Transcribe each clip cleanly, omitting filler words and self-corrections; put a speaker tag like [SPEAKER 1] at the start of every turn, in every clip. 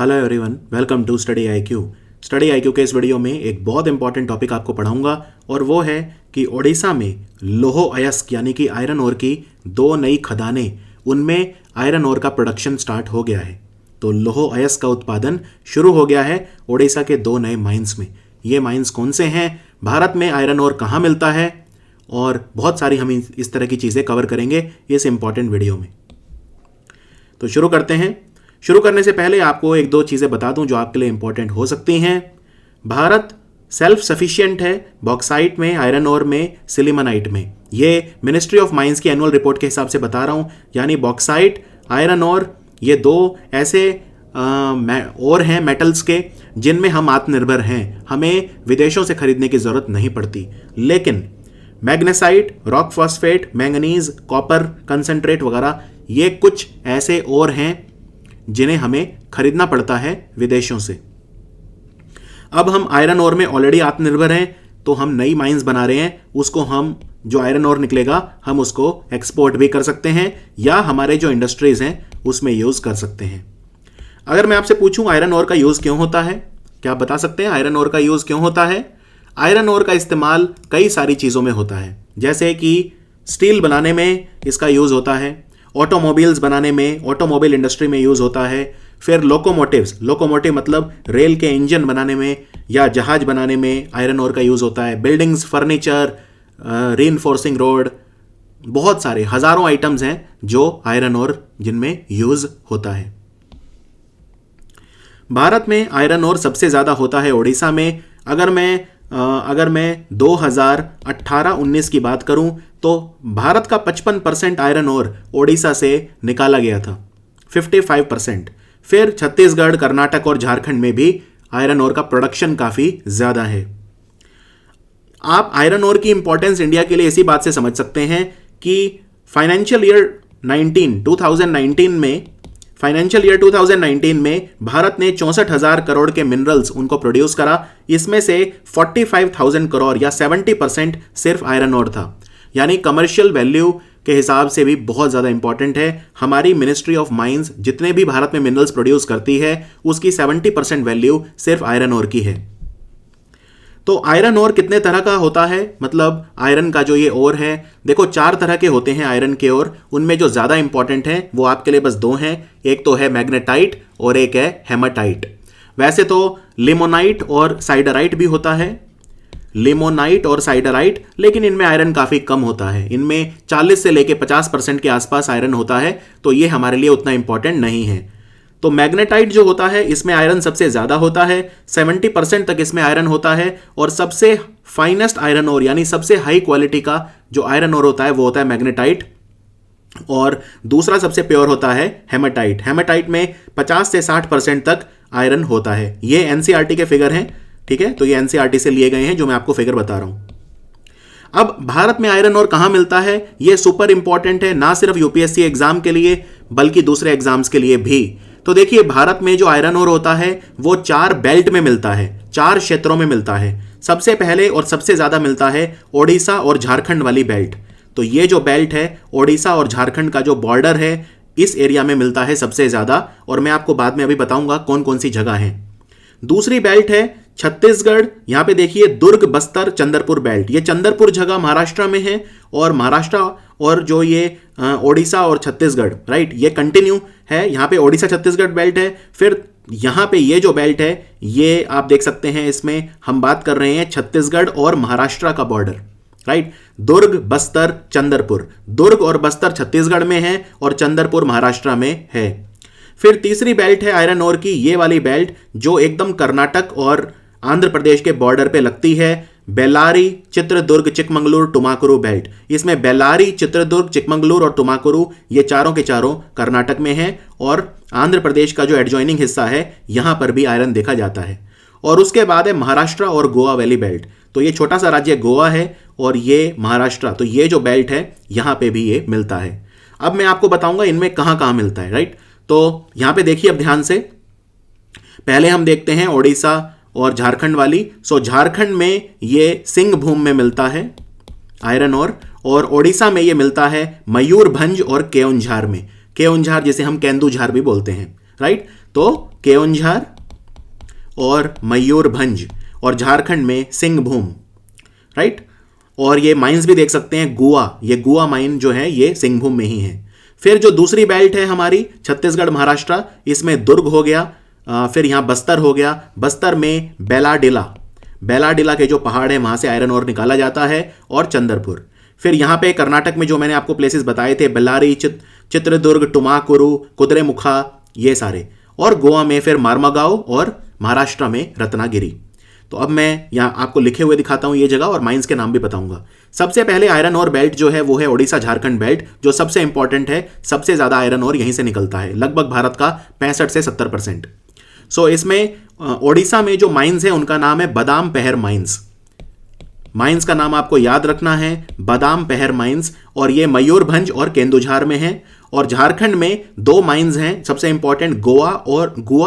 [SPEAKER 1] Hello everyone, welcome to study IQ. Study IQ के इस video में एक बहुत इंपॉर्टेंट टॉपिक आपको पढ़ाऊंगा और वो है कि ओडिशा में लोह अयस्क यानी कि आयरन ओर की दो नई खदानें, उनमें आयरन ओर का प्रोडक्शन स्टार्ट हो गया है। तो लोह अयस्क का उत्पादन शुरू हो गया है ओडिशा के दो नए माइंस में। ये माइंस कौन से हैं, भारत में आयरन ओर कहाँ मिलता है, और बहुत सारी हम इस तरह की चीज़ें कवर करेंगे इस इंपॉर्टेंट वीडियो में। तो शुरू करते हैं। शुरू करने से पहले आपको एक दो चीज़ें बता दूं जो आपके लिए इंपॉर्टेंट हो सकती हैं। भारत सेल्फ सफिशिएंट है बॉक्साइट में, आयरन ओर में, सिलिमनाइट में। ये मिनिस्ट्री ऑफ माइंस की एनुअल रिपोर्ट के हिसाब से बता रहा हूं। यानी बॉक्साइट, आयरन ओर, ये दो ऐसे और हैं मेटल्स के जिनमें हम आत्मनिर्भर हैं, हमें विदेशों से खरीदने की ज़रूरत नहीं पड़ती। लेकिन magnesite, rock phosphate, manganese, copper concentrate वगैरह, ये कुछ ऐसे और हैं जिन्हें हमें खरीदना पड़ता है विदेशों से। अब हम आयरन ओर में ऑलरेडी आत्मनिर्भर हैं, तो हम नई माइंस बना रहे हैं। उसको हम जो आयरन ओर निकलेगा हम उसको एक्सपोर्ट भी कर सकते हैं या हमारे जो इंडस्ट्रीज हैं उसमें यूज़ कर सकते हैं। अगर मैं आपसे पूछूं आयरन ओर का यूज़ क्यों होता है, क्या आप बता सकते हैं आयरन ओर का यूज़ क्यों होता है? आयरन ओर का इस्तेमाल कई सारी चीज़ों में होता है, जैसे कि स्टील बनाने में इसका यूज़ होता है, ऑटोमोबाइल्स बनाने में, ऑटोमोबाइल इंडस्ट्री में यूज़ होता है। फिर लोकोमोटिव मतलब रेल के इंजन बनाने में या जहाज बनाने में आयरन ओर का यूज़ होता है। बिल्डिंग्स, फर्नीचर, रीइंफोर्सिंग रोड, बहुत सारे हज़ारों आइटम्स हैं जो आयरन ओर जिनमें यूज़ होता है। भारत में आयरन ओर सबसे ज़्यादा होता है ओडिशा में। अगर मैं 2018-19 की बात करूं तो भारत का 55% आयरन ओर ओडिशा से निकाला गया था, 55%। फिर छत्तीसगढ़, कर्नाटक और झारखंड में भी आयरन ओर का प्रोडक्शन काफ़ी ज़्यादा है। आप आयरन ओर की इंपॉर्टेंस इंडिया के लिए इसी बात से समझ सकते हैं कि फाइनेंशियल ईयर 2019 में भारत ने 64,000 करोड़ के मिनरल्स उनको प्रोड्यूस करा। इसमें से 45,000 करोड़ या 70% सिर्फ आयरन ओर था। यानी कमर्शियल वैल्यू के हिसाब से भी बहुत ज़्यादा इंपॉर्टेंट है। हमारी मिनिस्ट्री ऑफ माइंस जितने भी भारत में मिनरल्स प्रोड्यूस करती है उसकी 70% वैल्यू सिर्फ आयरन ओर की है। तो आयरन ओर कितने तरह का होता है, मतलब आयरन का जो ये ओर है, देखो 4 तरह के होते हैं आयरन के ओर। उनमें जो ज़्यादा इंपॉर्टेंट है वो आपके लिए बस 2 हैं, एक तो है मैग्नेटाइट और एक है हेमाटाइट। वैसे तो लिमोनाइट और साइडराइट भी होता है, लिमोनाइट और साइडराइट, लेकिन इनमें आयरन काफ़ी कम होता है। इनमें 40 से लेकर 50% के आसपास आयरन होता है, तो ये हमारे लिए उतना इंपॉर्टेंट नहीं है। तो मैग्नेटाइट जो होता है इसमें आयरन सबसे ज़्यादा होता है, 70% तक इसमें आयरन होता है। और सबसे फाइनेस्ट आयरन ओर यानी सबसे हाई क्वालिटी का जो आयरन ओर होता है वो होता है मैग्नेटाइट। और दूसरा सबसे प्योर होता है हेमाटाइट। हेमाटाइट में 50 से 60% तक आयरन होता है। ये एनसीईआरटी के फिगर हैं, ठीक है, तो ये एनसीईआरटी से लिए गए हैं जो मैं आपको फिगर बता रहा हूं। अब भारत में आयरन ओर कहां मिलता है, ये सुपर इंपॉर्टेंट है, ना सिर्फ यूपीएससी एग्जाम के लिए बल्कि दूसरे एग्जाम्स के लिए भी। तो देखिए, भारत में जो आयरन ओर होता है वो 4 बेल्ट में मिलता है, 4 क्षेत्रों में मिलता है। सबसे पहले और सबसे ज्यादा मिलता है ओडिशा और झारखंड वाली बेल्ट। तो ये जो बेल्ट है, ओडिशा और झारखंड का जो बॉर्डर है, इस एरिया में मिलता है सबसे ज्यादा। और मैं आपको बाद में अभी बताऊंगा कौन कौन सी जगह है। दूसरी बेल्ट है छत्तीसगढ़। यहां पे देखिए दुर्ग, बस्तर, चंद्रपुर बेल्ट। ये चंद्रपुर जगह महाराष्ट्र में है, और महाराष्ट्र और जो ये ओडिशा और छत्तीसगढ़, राइट, ये कंटिन्यू है। यहां पे ओडिशा छत्तीसगढ़ बेल्ट है। फिर यहां पे ये जो बेल्ट है, ये आप देख सकते हैं, इसमें हम बात कर रहे हैं छत्तीसगढ़ और महाराष्ट्र का बॉर्डर, राइट। दुर्ग, बस्तर, चंद्रपुर। दुर्ग और बस्तर छत्तीसगढ़ में है और चंद्रपुर महाराष्ट्र में है। फिर तीसरी बेल्ट है आयरन ओर की, ये वाली बेल्ट जो एकदम कर्नाटक और आंध्र प्रदेश के बॉर्डर पे लगती है, बेल्लारी, चित्रदुर्ग, चिकमंगलुरु, टुमाकुरु बेल्ट। इसमें बेल्लारी, चित्रदुर्ग, चिकमंगलुरु और टुमाकुरु ये चारों के चारों कर्नाटक में हैं, और आंध्र प्रदेश का जो एडजॉइनिंग हिस्सा है यहां पर भी आयरन देखा जाता है। और उसके बाद है महाराष्ट्र और गोवा वैली बेल्ट। तो ये छोटा सा राज्य गोवा है और ये महाराष्ट्र, तो ये जो बेल्ट है यहां पे भी ये मिलता है। अब मैं आपको बताऊंगा इनमें कहां कहां मिलता है, राइट। तो यहां पे देखिए अब ध्यान से, पहले हम देखते हैं ओडिशा और झारखंड वाली। झारखंड में ये सिंहभूम में मिलता है आयरन ओर, और ओडिशा में ये मिलता है मयूरभंज और केओंझार में। केओंझार जिसे हम केंदुझार भी बोलते हैं, राइट। तो केओंझार और मयूरभंज, और झारखंड में सिंहभूम, राइट। और ये माइंस भी देख सकते हैं, गुआ, ये गुआ माइन जो है ये सिंहभूम में ही है। फिर जो दूसरी बेल्ट है हमारी छत्तीसगढ़ महाराष्ट्र, इसमें दुर्ग हो गया, फिर यहाँ बस्तर हो गया, बस्तर में बेलाडिला के जो पहाड़ है वहाँ से आयरन ओर निकाला जाता है, और चंद्रपुर। फिर यहाँ पे कर्नाटक में जो मैंने आपको प्लेसेस बताए थे, बेल्लारी, चित्रदुर्ग, टुमाकुरु, कुद्रेमुखा, ये सारे, और गोवा में फिर मार्मागांव, और महाराष्ट्र में रत्नागिरी। तो अब मैं यहाँ आपको लिखे हुए दिखाता हूँ ये जगह, और माइंस के नाम भी बताऊंगा। सबसे पहले आयरन ओर बेल्ट जो है वो है ओडिशा झारखंड बेल्ट, जो सबसे इंपॉर्टेंट है, सबसे ज़्यादा आयरन ओर यहीं से निकलता है, लगभग भारत का 65 से 70%। सो इसमें ओडिशा में जो माइंस है उनका नाम है बादाम पहर माइंस। माइंस का नाम आपको याद रखना है, बादाम पहर माइंस, और ये मयूरभंज और केंदुझार में है। और झारखंड में 2 माइंस हैं सबसे इंपॉर्टेंट, गुआ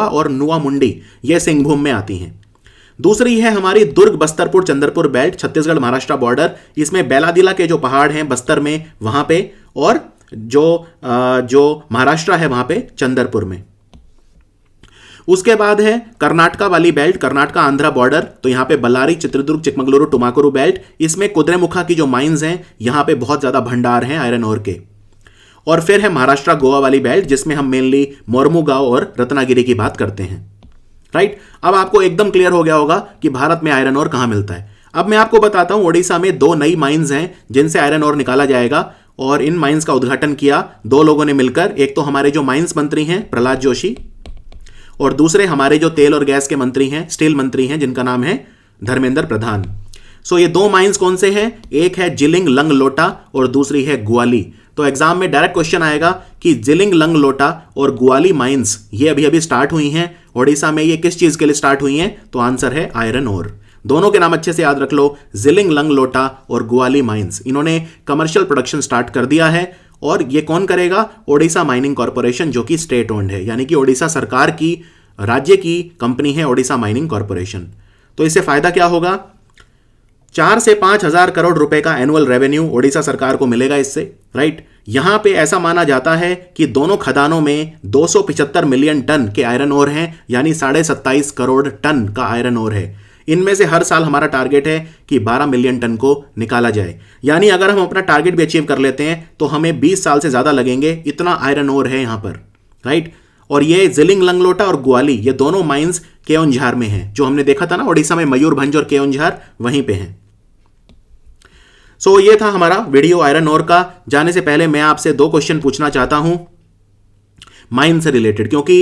[SPEAKER 1] और नुआ मुंडी, ये सिंहभूम में आती हैं। दूसरी है हमारी दुर्ग बस्तरपुर चंद्रपुर बेल्ट, छत्तीसगढ़ महाराष्ट्र बॉर्डर, इसमें बेलादिला के जो पहाड़ हैं बस्तर में वहां पे, और जो महाराष्ट्र है वहां पे चंद्रपुर में। उसके बाद है कर्नाटका वाली बेल्ट, कर्नाटका आंध्रा बॉर्डर, तो यहाँ पे बल्लारी, चित्रदुर्ग, चिकमगलुरु, टुमाकुरु बेल्ट, इसमें कुद्रेमुखा की जो माइंस हैं यहाँ पे बहुत ज़्यादा भंडार हैं आयरन ओर के। और फिर है महाराष्ट्र गोवा वाली बेल्ट, जिसमें हम मेनली मोरमुगांव और रत्नागिरी की बात करते हैं, राइट। अब आपको एकदम क्लियर हो गया होगा कि भारत में आयरन ओर कहाँ मिलता है। अब मैं आपको बताता हूँ, ओडिशा में 2 नई माइंस हैं जिनसे आयरन ओर निकाला जाएगा, और इन माइंस का उद्घाटन किया 2 लोगों ने मिलकर। एक तो हमारे जो माइंस मंत्री हैं प्रहलाद जोशी, और दूसरे हमारे जो तेल और गैस के मंत्री हैं, स्टील मंत्री हैं, जिनका नाम है धर्मेंद्र प्रधान। सो ये 2 माइंस कौन से हैं? एक है जिलिंग लंग लोटा और दूसरी है ग्वाली। तो एग्जाम में डायरेक्ट क्वेश्चन आएगा कि जिलिंग लंग लोटा और ग्वाली माइंस ये अभी अभी स्टार्ट हुई हैं ओडिशा में, ये किस चीज के लिए स्टार्ट हुई हैं? तो आंसर है आयरन ओर। दोनों के नाम अच्छे से याद रख लो, जिलिंग लंग लोटा और ग्वाली माइंस। इन्होंने कमर्शियल प्रोडक्शन स्टार्ट कर दिया है, और ये कौन करेगा? ओडिशा माइनिंग कॉर्पोरेशन, जो कि स्टेट ओन्ड है, यानी कि ओडिशा सरकार की, राज्य की कंपनी है ओडिशा माइनिंग कॉर्पोरेशन। तो इससे फायदा क्या होगा? 4 से 5 हजार करोड़ रुपए का एनुअल रेवेन्यू ओडिशा सरकार को मिलेगा इससे, राइट। यहां पे ऐसा माना जाता है कि दोनों खदानों में 275 मिलियन टन के आयरन ओर हैं, यानी 27.5 करोड़ टन का आयरन ओर है। इनमें से हर साल हमारा टारगेट है कि 12 मिलियन टन को निकाला जाए, यानी अगर हम अपना टारगेट भी अचीव कर लेते हैं तो हमें 20 साल से ज्यादा लगेंगे, इतना आयरन ओर है यहां पर, राइट। और ये जिलिंग लंगलोटा और ग्वाली, ये दोनों माइंस केओंझार में हैं, जो हमने देखा था ना ओडिशा में मयूरभंज और केओंझार, वहीं पे हैं। सो ये था हमारा वीडियो आयरन ओर का। जाने से पहले मैं आपसे 2 क्वेश्चन पूछना चाहता हूं माइंस से रिलेटेड, क्योंकि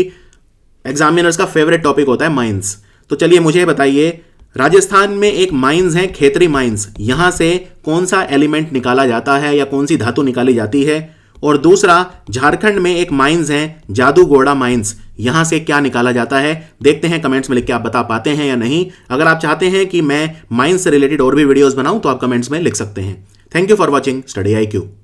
[SPEAKER 1] एग्जामिनर्स का फेवरेट टॉपिक होता है माइंस। तो चलिए मुझे बताइए, राजस्थान में एक माइंस है खेतरी माइंस, यहां से कौन सा एलिमेंट निकाला जाता है या कौन सी धातु निकाली जाती है? और दूसरा, झारखंड में एक माइंस है जादूगोड़ा माइंस, यहां से क्या निकाला जाता है? देखते हैं कमेंट्स में लिख के आप बता पाते हैं या नहीं। अगर आप चाहते हैं कि मैं माइंस से रिलेटेड और भी वीडियोस बनाऊं तो आप कमेंट्स में लिख सकते हैं। Thank you for watching study IQ।